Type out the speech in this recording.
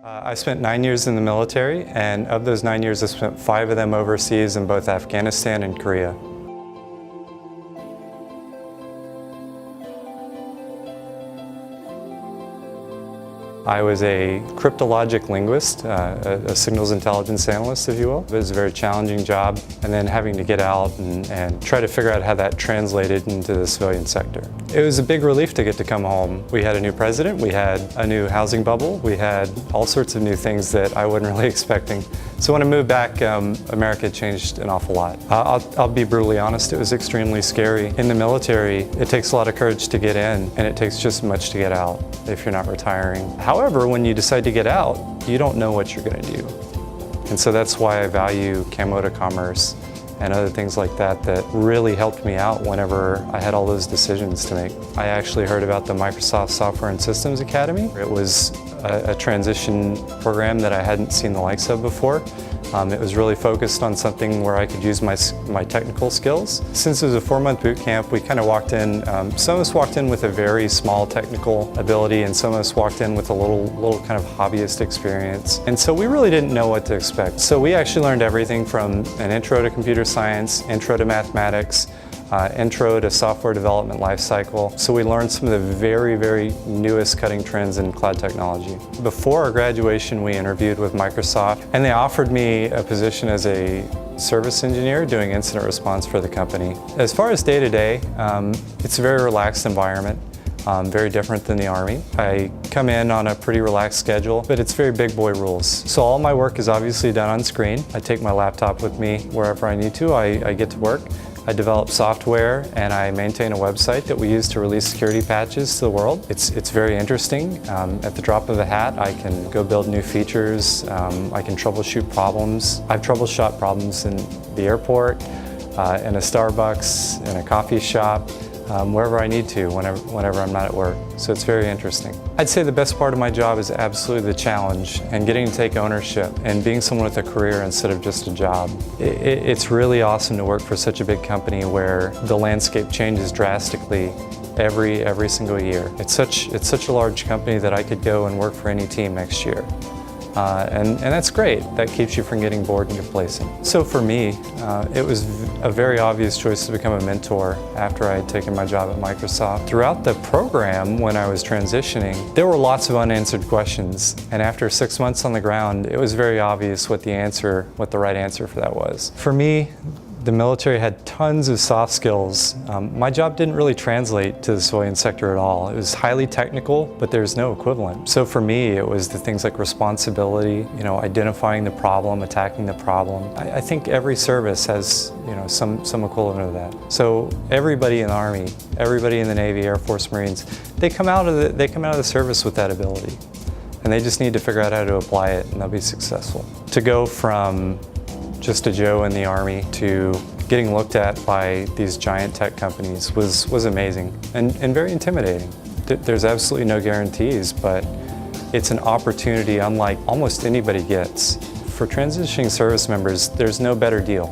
I spent 9 years in the military, and of those 9 years, I spent 5 of them overseas in both Afghanistan and Korea. I was a cryptologic linguist, a signals intelligence analyst, if you will. It was a very challenging job, and then having to get out and try to figure out how that translated into the civilian sector. It was a big relief to get to come home. We had a new president, we had a new housing bubble, we had all sorts of new things that I wasn't really expecting. So when I moved back, America changed an awful lot. I'll be brutally honest, it was extremely scary. In the military, it takes a lot of courage to get in, and it takes just as much to get out if you're not retiring. However, when you decide to get out, you don't know what you're going to do. And so that's why I value Camo to Commerce and other things like that that really helped me out whenever I had all those decisions to make. I actually heard about the Microsoft Software and Systems Academy. It was a transition program that I hadn't seen the likes of before. It was really focused on something where I could use my technical skills. Since it was a 4-month boot camp, we kind of walked in, some of us walked in with a very small technical ability, and some of us walked in with a little kind of hobbyist experience. And so we really didn't know what to expect. So we actually learned everything from an intro to computer science, intro to mathematics, intro to software development lifecycle. So we learned some of the very, very newest cutting trends in cloud technology. Before our graduation, we interviewed with Microsoft, and they offered me a position as a service engineer doing incident response for the company. As far as day-to-day, it's a very relaxed environment. Very different than the Army. I come in on a pretty relaxed schedule, but it's very big boy rules. So all my work is obviously done on screen. I take my laptop with me wherever I need to. I get to work. I develop software, and I maintain a website that we use to release security patches to the world. It's very interesting. At the drop of a hat, I can go build new features. I can troubleshoot problems. I've troubleshot problems in the airport, in a Starbucks, in a coffee shop, wherever I need to, whenever I'm not at work. So it's very interesting. I'd say the best part of my job is absolutely the challenge and getting to take ownership and being someone with a career instead of just a job. It's really awesome to work for such a big company where the landscape changes drastically every single year. It's such a large company that I could go and work for any team next year. And that's great. That keeps you from getting bored and complacent. So for me, it was a very obvious choice to become a mentor after I had taken my job at Microsoft. Throughout the program, when I was transitioning, there were lots of unanswered questions. And after 6 months on the ground, it was very obvious what the right answer for that was. For me, the military had tons of soft skills. My job didn't really translate to the civilian sector at all. It was highly technical, but there's no equivalent. So for me, it was the things like responsibility, identifying the problem, attacking the problem. I think every service has, some equivalent of that. So everybody in the Army, everybody in the Navy, Air Force, Marines, they come out of the service with that ability, and they just need to figure out how to apply it, and they'll be successful. To go from just a Joe in the Army to getting looked at by these giant tech companies was amazing and very intimidating. There's absolutely no guarantees, but it's an opportunity unlike almost anybody gets. For transitioning service members, there's no better deal.